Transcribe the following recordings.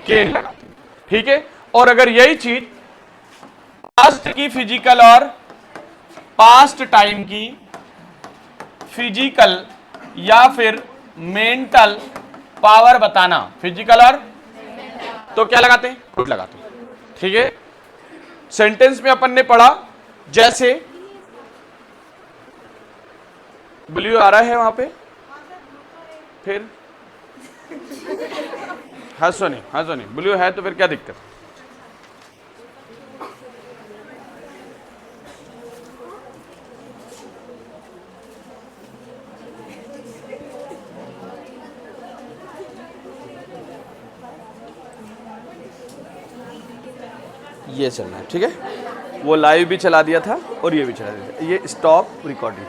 केन लगाते हैं, ठीक है। और अगर यही चीज पास्ट की फिजिकल और पास्ट टाइम की फिजिकल या फिर मेंटल पावर बताना, फिजिकल और, तो क्या लगाते हैं? कुड लगाते हैं, ठीक है। सेंटेंस में अपन ने पढ़ा, जैसे ब्लू आ रहा है वहां पे, फिर हंसो नहीं, ब्लू है तो फिर क्या दिक्कत? ये चलना है, ठीक है। वो लाइव भी चला दिया था और ये भी चला दिया था। ये स्टॉप रिकॉर्डिंग,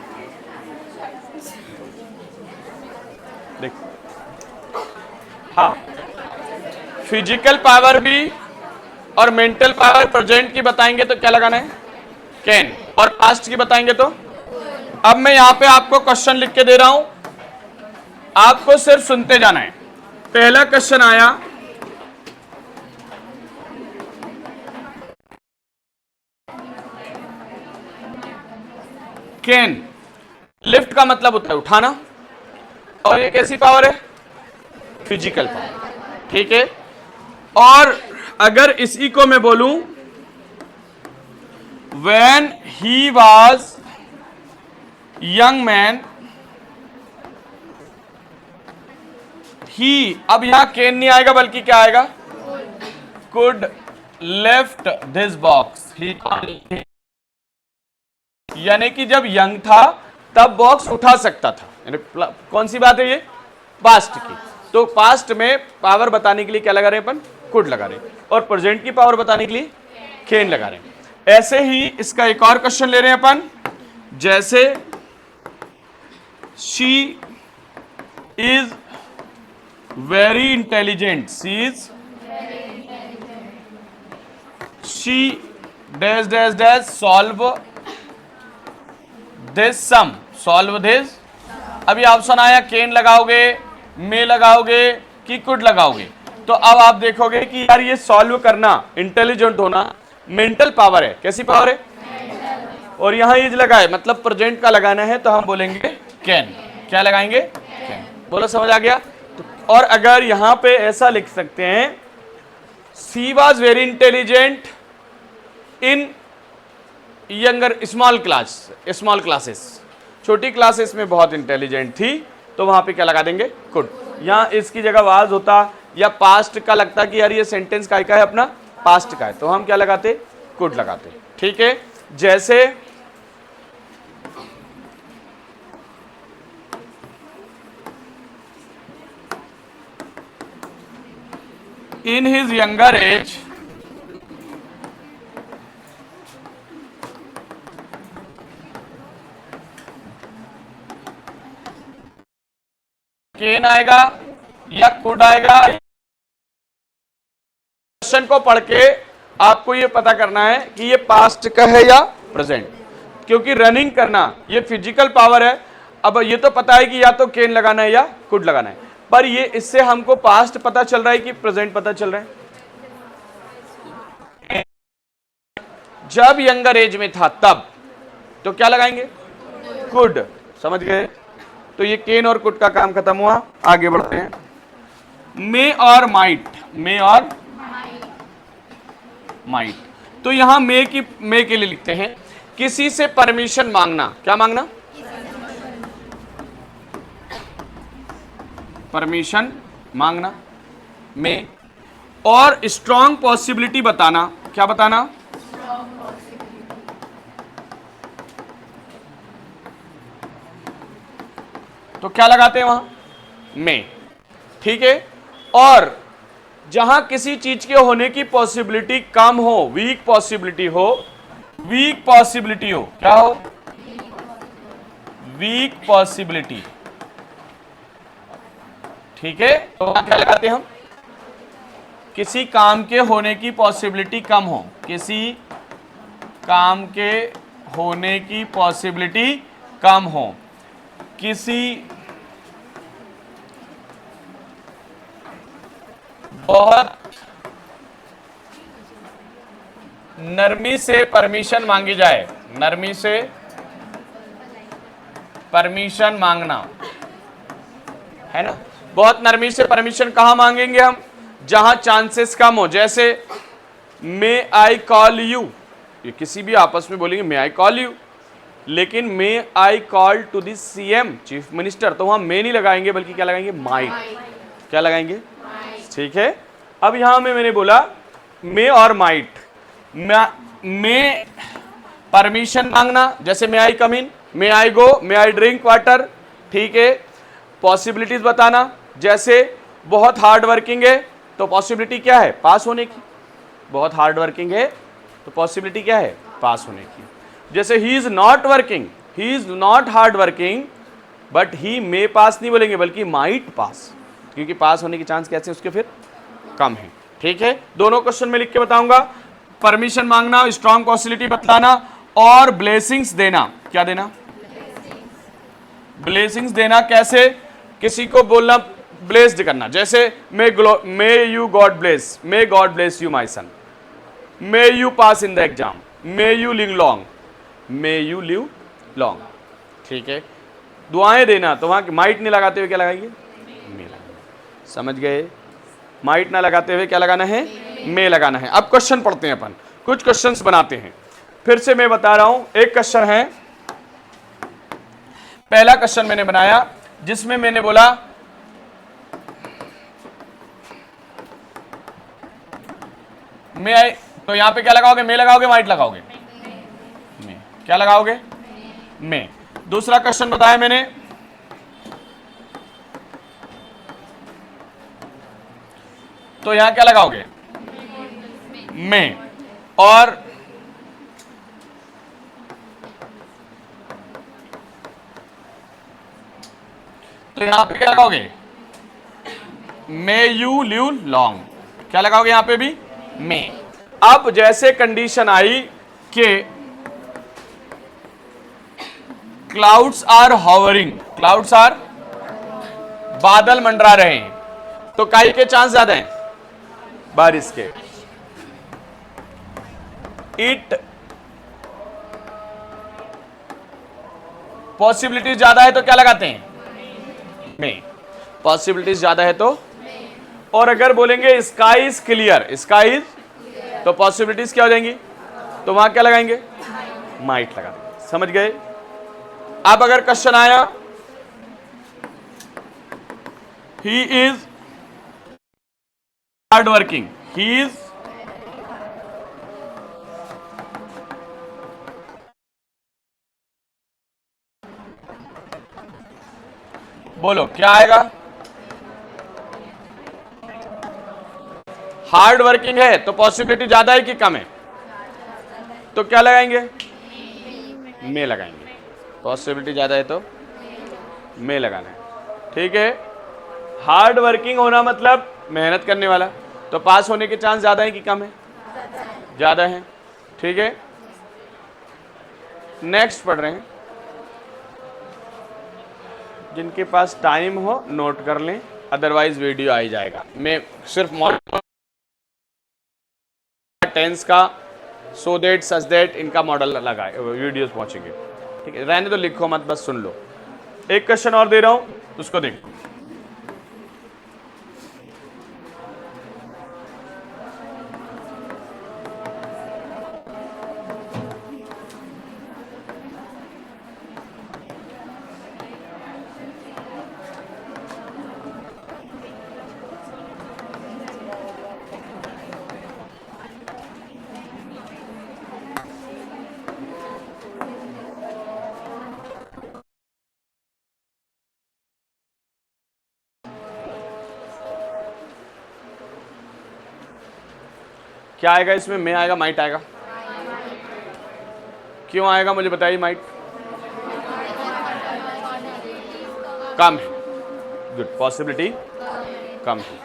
देख। हाँ, फिजिकल पावर भी और मेंटल पावर प्रेजेंट की बताएंगे तो क्या लगाना है? कैन। और पास्ट की बताएंगे तो? अब मैं यहां पे आपको क्वेश्चन लिख के दे रहा हूं, आपको सिर्फ सुनते जाना है। पहला क्वेश्चन आया, कैन, लिफ्ट का मतलब होता है उठाना, और ये कैसी पावर है? फिजिकल पावर, ठीक है। और अगर इसी को मैं बोलूं, when he was young man he, अब यहां कैन नहीं आएगा बल्कि क्या आएगा? कुड लिफ्ट दिस बॉक्स, यानी कि जब यंग था तब बॉक्स उठा सकता था। कौन सी बात है ये? पास्ट की। तो पास्ट में पावर बताने के लिए क्या लगा रहे हैं अपन? कुड लगा रहे हैं। और प्रेजेंट की पावर बताने के लिए कैन लगा रहे हैं। ऐसे ही इसका एक और क्वेश्चन ले रहे हैं अपन, जैसे she is very intelligent, she dash dash dash solve this sum, solve this. अभी ऑप्शन आया, कैन लगाओगे, मे लगाओगे कि कुड लगाओगे? तो अब आप देखोगे कि यार ये सॉल्व करना, इंटेलिजेंट होना मेंटल पावर है। कैसी पावर है? और यहां इज लगा है, मतलब प्रेजेंट का लगाना है, तो हम बोलेंगे कैन। क्या लगाएंगे? कैन। बोलो, समझ आ गया? तो और अगर यहां पे ऐसा लिख सकते हैं, she was very intelligent in younger small classes, छोटी क्लासेस में बहुत इंटेलिजेंट थी, तो वहां पे क्या लगा देंगे? कुड। यहां इसकी जगह वाज होता या पास्ट का लगता कि यार ये सेंटेंस का है अपना, पास्ट का है, तो हम क्या लगाते? कुड लगाते, ठीक है। जैसे in his younger age can आएगा या कुड आएगा? क्वेश्चन को पढ़ के आपको ये पता करना है कि ये पास्ट का है या प्रेजेंट, क्योंकि रनिंग करना ये फिजिकल पावर है। अब ये तो पता है कि या तो कैन लगाना है या कुड लगाना है, पर ये इससे हमको पास्ट पता चल रहा है कि प्रेजेंट पता चल रहा है? जब यंगर एज में था तब, तो क्या लगाएंगे? कुड। समझ गए? तो ये कैन और कुड का काम खत्म हुआ। आगे बढ़ते हैं, मे और माइट, मे और माइट। तो यहां मे के लिए लिखते हैं, किसी से परमिशन मांगना। क्या मांगना? परमिशन मांगना, मे। और स्ट्रॉन्ग पॉसिबिलिटी बताना। क्या बताना? तो क्या लगाते हैं वहां? में, ठीक है। और जहां किसी चीज के होने की पॉसिबिलिटी कम हो, वीक पॉसिबिलिटी हो, क्या हो? वीक पॉसिबिलिटी, ठीक है। तो वहां क्या लगाते हैं हम? किसी काम के होने की पॉसिबिलिटी कम हो, किसी काम के होने की पॉसिबिलिटी कम हो, किसी बहुत नरमी से परमिशन मांगी जाए, नरमी से परमिशन मांगना, है ना। बहुत नरमी से परमिशन कहां मांगेंगे हम, जहां चांसेस कम हो, जैसे मे आई कॉल यू, ये किसी भी आपस में बोलेंगे मे आई कॉल यू, लेकिन may I call to the CM, chief minister, तो वहां मे नहीं लगाएंगे बल्कि क्या लगाएंगे, माइट। क्या लगाएंगे, ठीक है। अब यहां में मैंने बोला मे और माइट, मे परमिशन मांगना, जैसे मे I come in, may I go, may I drink water, ठीक है। पॉसिबिलिटीज बताना, जैसे बहुत हार्ड वर्किंग है तो पॉसिबिलिटी क्या है, पास होने की, बहुत हार्ड वर्किंग है तो पॉसिबिलिटी क्या है, पास होने की। जैसे he is not working, he is not hard working but he may pass नहीं बोलेंगे बल्कि माइट पास, क्योंकि पास होने की चांस कैसे उसके फिर कम है, ठीक है। दोनों क्वेश्चन में लिख के बताऊंगा, परमिशन मांगना, स्ट्रॉन्ग पॉसिबिलिटी बताना, और ब्लेसिंग्स देना। क्या देना, ब्लेसिंग्स देना। कैसे, किसी को बोलना, ब्लेस्ड करना, जैसे may you God bless, may God bless you my son, may you pass in the exam, may you live long, may you live long, ठीक है। दुआएं देना, तो वहां माइट नहीं लगाते हुए क्या लगाएंगे, मे लगाएंगे, समझ गए। माइट ना लगाते हुए क्या लगाना है, मे लगाना है। अब क्वेश्चन पढ़ते हैं अपन, कुछ क्वेश्चंस बनाते हैं। फिर से मैं बता रहा हूं, एक क्वेश्चन है, पहला क्वेश्चन मैंने बनाया जिसमें मैंने बोला मे आई, तो यहां पे क्या लगाओगे, मे लगाओगे, माइट लगाओगे, मे। क्या लगाओगे, मे। दूसरा क्वेश्चन बताया मैंने, तो यहां क्या लगाओगे, मे। और तो यहां पे क्या लगाओगे, मे यू लिव लॉन्ग। क्या लगाओगे यहां पे भी, मे। अब जैसे कंडीशन आई कि clouds are hovering, clouds are, बादल मंडरा रहे हैं, तो काई के चांस ज्यादा हैं, बारिश के। इट, पॉसिबिलिटीज ज्यादा है तो क्या लगाते हैं, में। पॉसिबिलिटीज ज्यादा है तो, और अगर बोलेंगे sky is clear, sky is, तो पॉसिबिलिटीज क्या हो जाएंगी, तो वहां क्या लगाएंगे, माइट लगा देंगे, समझ गए। अब अगर क्वेश्चन आया he is hard working, he is, बोलो क्या आएगा, हार्ड वर्किंग है तो पॉसिबिलिटी ज्यादा है कि कम है, तो क्या लगाएंगे, मे लगाएंगे। पॉसिबिलिटी ज्यादा है तो मे लगाना है, ठीक है। हार्ड वर्किंग होना मतलब मेहनत करने वाला, तो पास होने के चांस ज्यादा है कि कम है, ज्यादा है, ठीक है। नेक्स्ट पढ़ रहे हैं, जिनके पास टाइम हो नोट कर लें, अदरवाइज वीडियो आ ही जाएगा। मैं सिर्फ मॉडल टेंस का, सो दैट सच दैट, इनका मॉडल लगाए, वीडियोस पहुंचेंगे, ठीक है। रहने तो लिखो मत, बस सुन लो। एक क्वेश्चन और दे रहा हूं, उसको देखो। क्या आएगा इसमें, मे आएगा, माइट आएगा, क्यों आएगा मुझे बताइए, माइट कम है, गुड, पॉसिबिलिटी कम है।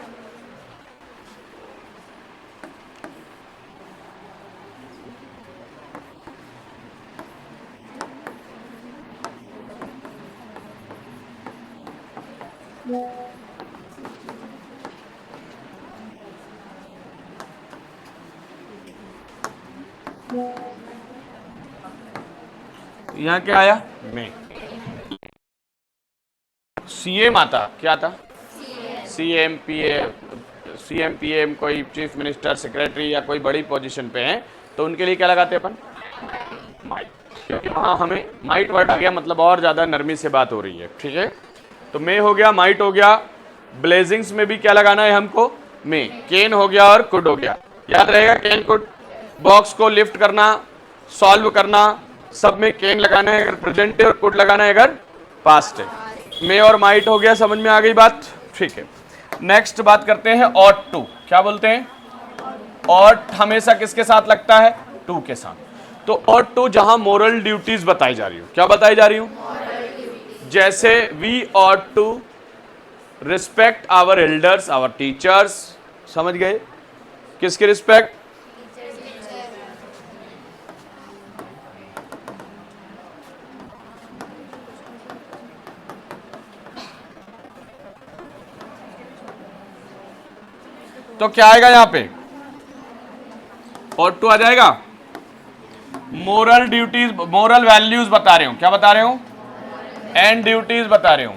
यहाँ क्या आया? में। सीएम आता, क्या आता? सीएम, पीएम, कोई चीफ मिनिस्टर, सेक्रेटरी या कोई बड़ी पोजीशन पे है तो उनके लिए क्या लगाते हैं अपन? माइट, क्योंकि वहाँ हमें माइट वर्ड आ गया, मतलब और ज़्यादा नरमी से बात हो रही है, ठीक है। तो मे हो गया, माइट हो गया, ब्लेजिंग्स में भी क्या लगाना है हमको? मे। केन हो गया और कुड हो गया, याद रहेगा केन कुड। बॉक्स को लिफ्ट करना, सॉल्व करना, सब में केन लगाना है अगर प्रेजेंट है और कुड लगाना है अगर पास्ट है। मे और माइट हो गया, समझ में आ गई बात, ठीक है। नेक्स्ट बात करते हैं ऑट टू। क्या बोलते हैं? ऑट हमेशा किसके साथ लगता है? टू के साथ। तो ऑट टू जहां मोरल ड्यूटीज बताई जा रही हो, क्या बताई जा रही हूं? जैसे we ought to respect our elders, our teachers, समझ गए? किसके रिस्पेक्ट? तो क्या आएगा यहां पे? ऑट टू आ जाएगा। मोरल ड्यूटीज, मोरल वैल्यूज बता रहे हूं, क्या बता रहे हूं? एंड ड्यूटीज बता रहे हूं।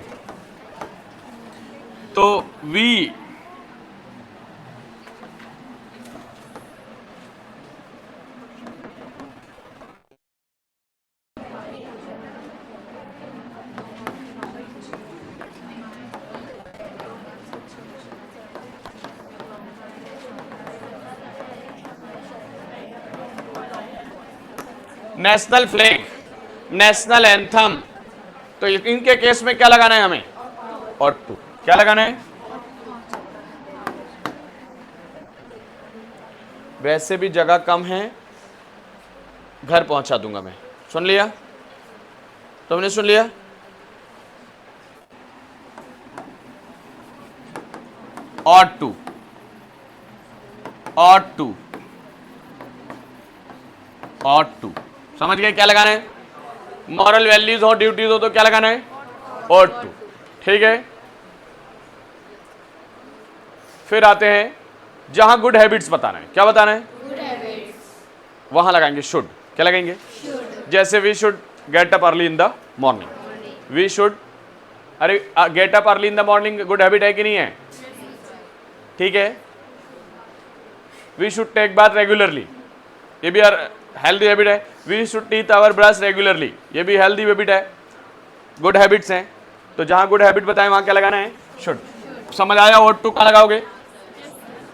तो we national flag, national anthem, तो इनके केस में क्या लगाना है हमें? Ought to. क्या लगाना है? वैसे भी जगह कम है, घर पहुंचा दूंगा मैं। सुन लिया? तुमने सुन लिया? Ought to, ought to, ought to, समझ गए क्या लगाना है? मॉरल वैल्यूज हो, ड्यूटीज हो तो क्या लगाना है? ऑट टू, ठीक है। फिर आते हैं जहां गुड हैबिट्स बताना है, क्या बताना है? गुड हैबिट्स, वहां लगाएंगे शुड। क्या लगाएंगे? शुड। जैसे we should get up early in the morning, we should, अरे get up early in the morning good habit है कि नहीं है? ठीक है। We should take bath regularly, ये भी हेल्दी हैबिट है। We should teeth our brush regularly, ये भी हेल्दी हैबिट है, गुड हैबिट्स हैं। तो जहां गुड हैबिट बताएं वहां क्या लगाना है? शुड। समझ आया? ऑट टू कहां लगाओगे?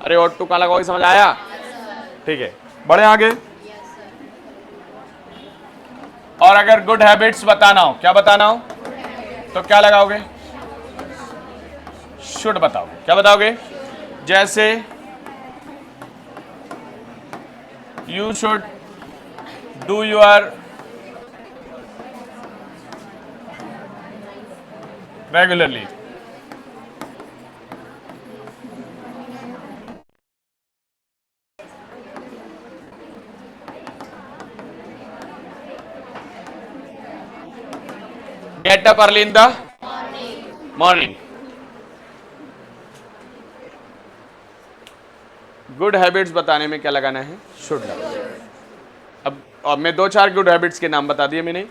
अरे ऑट टू कहां लगाओगे, समझ आया? ठीक है, बढ़े आगे। और अगर गुड हैबिट्स बताना हो, क्या बताना हो, तो क्या लगाओगे? शुड बताओगे। क्या बताओगे? जैसे you should do your regularly, gate up early in the morning. Good habits बताने में क्या लगाना है? शुड लगाना। अब मैं 2-4 गुड हैबिट्स के नाम बता दिए मैंने।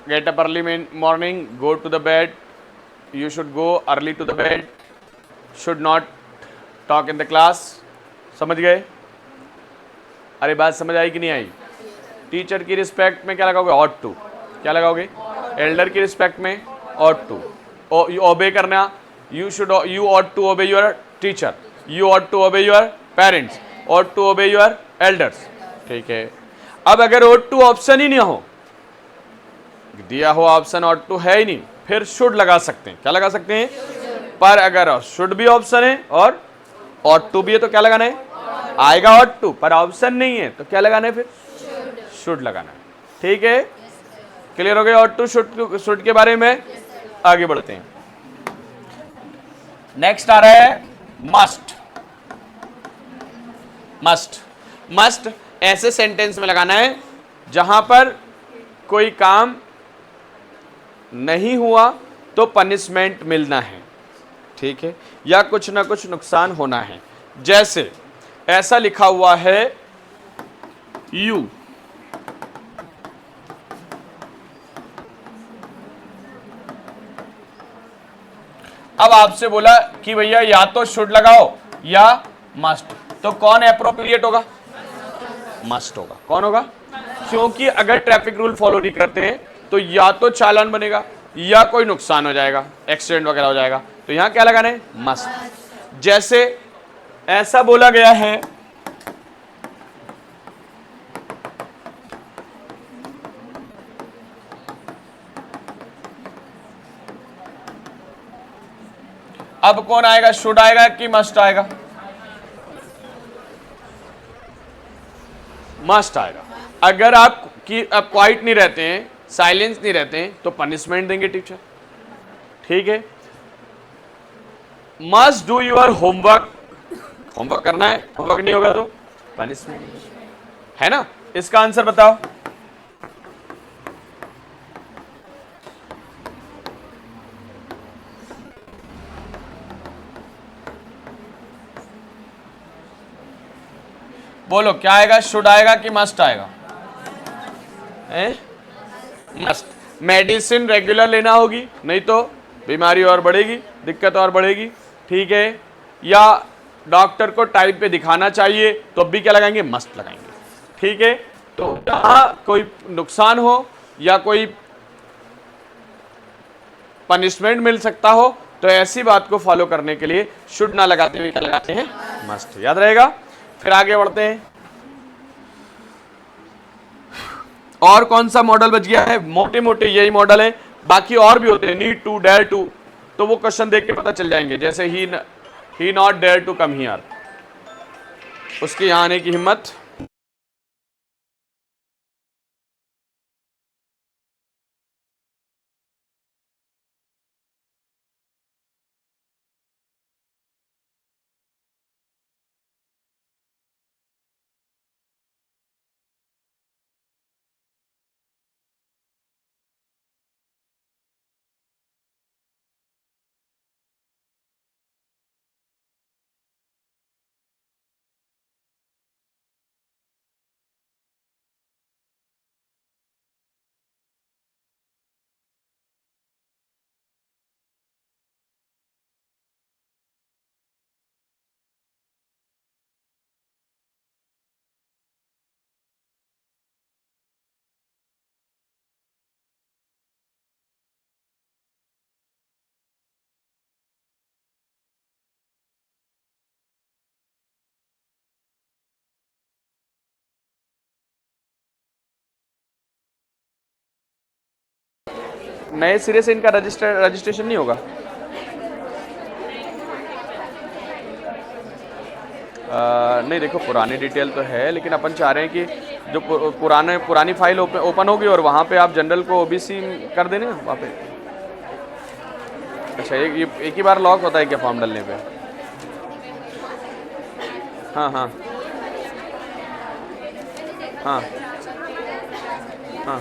Get up early morning, go to the bed, you should go early to the bed, should not talk in the class. समझ गए? अरे बात समझ आई कि नहीं आई? टीचर की रिस्पेक्ट में क्या लगाओगे? Ought to. क्या लगाओगे? एल्डर की रिस्पेक्ट में ऑट टू। ओबे करना, you ought to obey your teacher, you ought to obey your parents, ought to obey your elders. ठीक है। अब अगर ऑट टू ऑप्शन ही नहीं हो, दिया हुआ ऑप्शन ऑट टू है ही नहीं, फिर शुड लगा सकते हैं। क्या लगा सकते हैं? पर अगर शुड भी ऑप्शन है और ऑट टू भी है तो क्या लगाना है? आएगा ऑट टू, पर ऑप्शन नहीं है तो क्या लगाना है? फिर शुड लगाना है। ठीक है, क्लियर हो गया ऑट टू शुड के बारे में? आगे बढ़ते हैं। नेक्स्ट आ रहा है मस्ट। मस्ट, मस्ट ऐसे सेंटेंस में लगाना है जहां पर कोई काम नहीं हुआ तो पनिशमेंट मिलना है, ठीक है, या कुछ ना कुछ नुकसान होना है। जैसे ऐसा लिखा हुआ है, यू अब आपसे बोला कि भैया या तो शुड लगाओ या मस्ट, तो कौन एप्रोप्रिएट होगा? मस्ट होगा। कौन होगा? क्योंकि अगर ट्रैफिक रूल फॉलो नहीं करते हैं तो या तो चालान बनेगा या कोई नुकसान हो जाएगा, एक्सीडेंट वगैरह हो जाएगा। तो यहां क्या लगाना है? मस्ट। जैसे ऐसा बोला गया है, अब कौन आएगा? शुड आएगा कि मस्ट आएगा? मस्ट आएगा। अगर आप क्वाइट नहीं रहते हैं, साइलेंस नहीं रहते हैं, तो पनिशमेंट देंगे टीचर। ठीक है, must do your homework, homework करना है, होमवर्क नहीं होगा तो पनिशमेंट, है ना? इसका आंसर बताओ। बोलो क्या आएगा? शुड आएगा कि मस्ट आएगा? मस्ट। मेडिसिन रेगुलर लेना होगी, नहीं तो बीमारी और बढ़ेगी, दिक्कत और बढ़ेगी। ठीक है, या डॉक्टर को टाइम पे दिखाना चाहिए तो अब भी क्या लगाएंगे? मस्ट लगाएंगे। ठीक है, तो जहां कोई नुकसान हो या कोई पनिशमेंट मिल सकता हो तो ऐसी बात को फॉलो करने के लिए शुड ना लगाते हुए क्या लगाते हैं? मस्ट। याद रहेगा। फिर आगे बढ़ते हैं। और कौन सा मॉडल बच गया है? मोटे मोटे यही मॉडल है, बाकी और भी होते हैं, नीड टू, डेयर टू, तो वो क्वेश्चन देख के पता चल जाएंगे। जैसे he not dare to come here, उसके यहां आने की हिम्मत नए सिरे से इनका रजिस्ट्रेशन नहीं होगा। नहीं देखो, पुरानी डिटेल तो है, लेकिन अपन चाह रहे हैं कि जो पुरानी फाइल ओपन होगी और वहाँ पे आप जनरल को ओबीसी कर देने वहाँ पे। अच्छा, एक ही बार लॉक होता है क्या फॉर्म डालने पे? हाँ हाँ हाँ हाँ।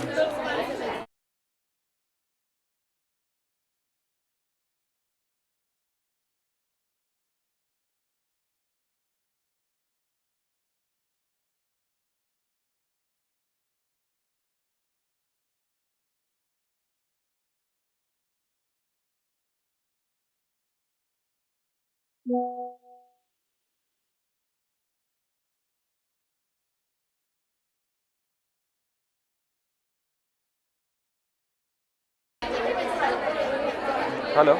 हेलो,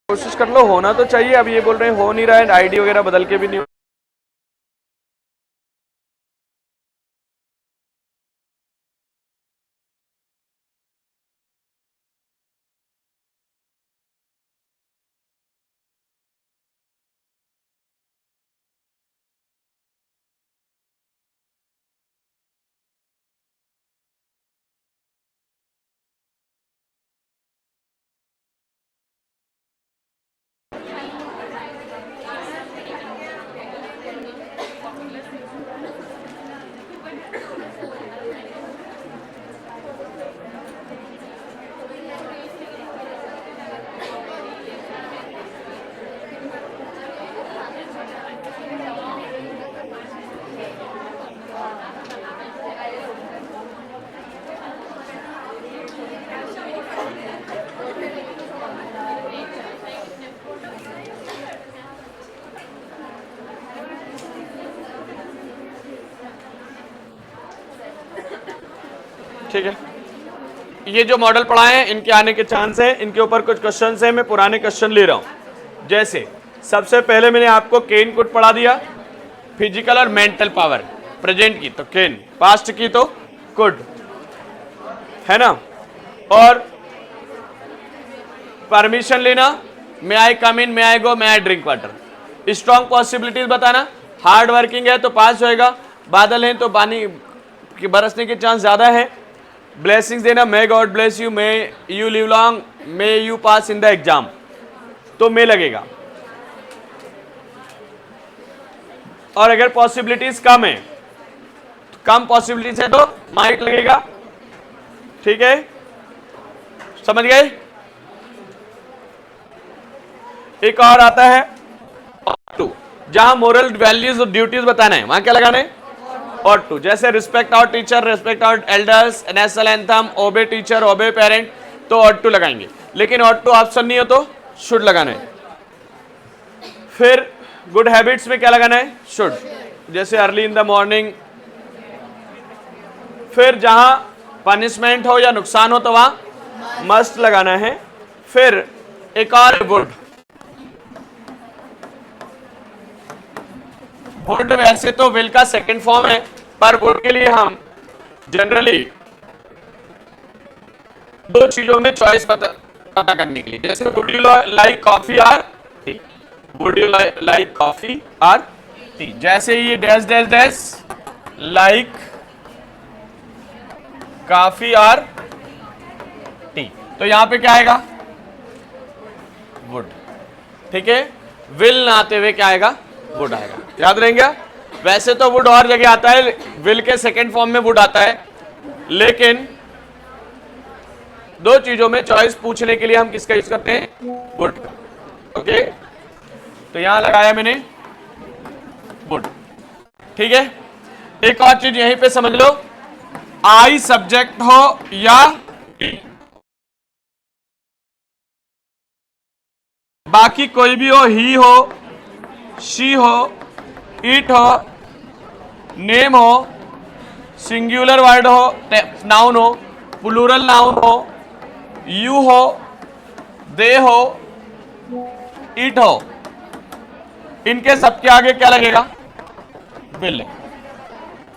कोशिश कर लो, होना तो चाहिए। अब ये बोल रहे हैं हो नहीं रहा है, आईडी वगैरह बदल के भी नहीं। ठीक है, ये जो मॉडल पढ़ाए हैं इनके आने के चांस हैं, इनके ऊपर कुछ क्वेश्चन हैं, मैं पुराने क्वेश्चन ले रहा हूं। जैसे सबसे पहले मैंने आपको केन कुड पढ़ा दिया, फिजिकल और मेंटल पावर, प्रेजेंट की तो केन, पास्ट की तो कुड, है ना। और परमिशन लेना, may I come in, may I go, may I drink water. Strong possibilities बताना, हार्ड वर्किंग है तो पास होएगा, बादल हैं तो पानी के बरसने के चांस ज्यादा है। ब्लेसिंग्स देना, मे God bless you, may you live long, may you pass in the exam, तो मे लगेगा। और अगर पॉसिबिलिटीज कम है, कम पॉसिबिलिटीज है तो माइट लगेगा, ठीक है, समझ गए। एक और आता है टू, जहां मोरल वैल्यूज और ड्यूटीज बताना है, वहां क्या लगाना है, और टू। जैसे respect our teacher, respect our elders, national anthem, obey teacher, obey parent, तो और टू लगाएंगे। लेकिन और टू ऑप्शन नहीं हो तो शुड लगाना है। फिर गुड हैबिट्स में क्या लगाना है, शुड, जैसे अर्ली इन द मॉर्निंग। फिर जहां पनिशमेंट हो या नुकसान हो तो वहां मस्ट लगाना है। फिर एक और वुड, वुड वैसे तो विल का सेकंड फॉर्म है, पर वुड के लिए हम जनरली दो चीजों में चॉइस पता करने के लिए, जैसे would you like coffee R T, would you like coffee R T. जैसे ये dash dash dash like coffee R T, तो यहां पे क्या आएगा, वुड, ठीक है। विल ना आते हुए क्या आएगा, वुड आएगा, याद रहेंगे। वैसे तो वुड और जगह आता है, विल के सेकंड फॉर्म में वुड आता है, लेकिन दो चीजों में चॉइस पूछने के लिए हम किसका यूज करते हैं, वुड का, ओके। तो यहां लगाया मैंने वुड, ठीक है। एक और चीज यहीं पे समझ लो, आई सब्जेक्ट हो या बाकी कोई भी हो, ही हो, शी हो, इट हो, नेम हो, सिंगुलर वर्ड हो, नाउन हो, प्लूरल नाउन हो, यू हो, दे हो, इट हो, इनके सबके आगे क्या लगेगा, विल।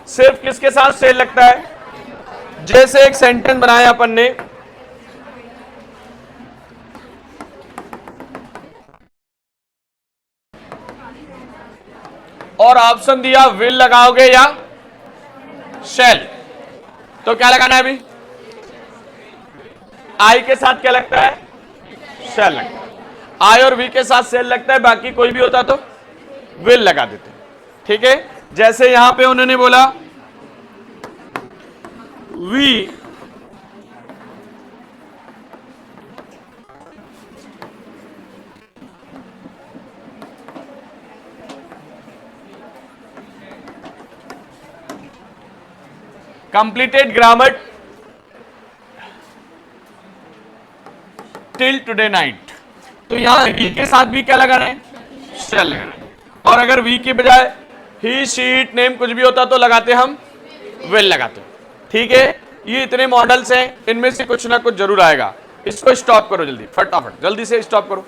सिर्फ किसके साथ सेल लगता है, जैसे एक सेंटेंस बनाया अपन ने, और ऑप्शन दिया विल लगाओगे या शैल, तो क्या लगाना है अभी, आई के साथ क्या लगता है, शैल लगता है। आई और वी के साथ सेल लगता है, बाकी कोई भी होता तो विल लगा देते, ठीक है। जैसे यहां पे उन्होंने बोला we completed grammar till today night, तो यहां वी के साथ भी क्या लगाना है, शैल लगाना है। और अगर वी की बजाय ही, शी, इट, नेम कुछ भी होता तो लगाते हम विल लगाते, ठीक है। ये इतने मॉडल्स हैं, इनमें से कुछ ना कुछ जरूर आएगा। इसको स्टॉप करो जल्दी, फटाफट जल्दी से स्टॉप करो।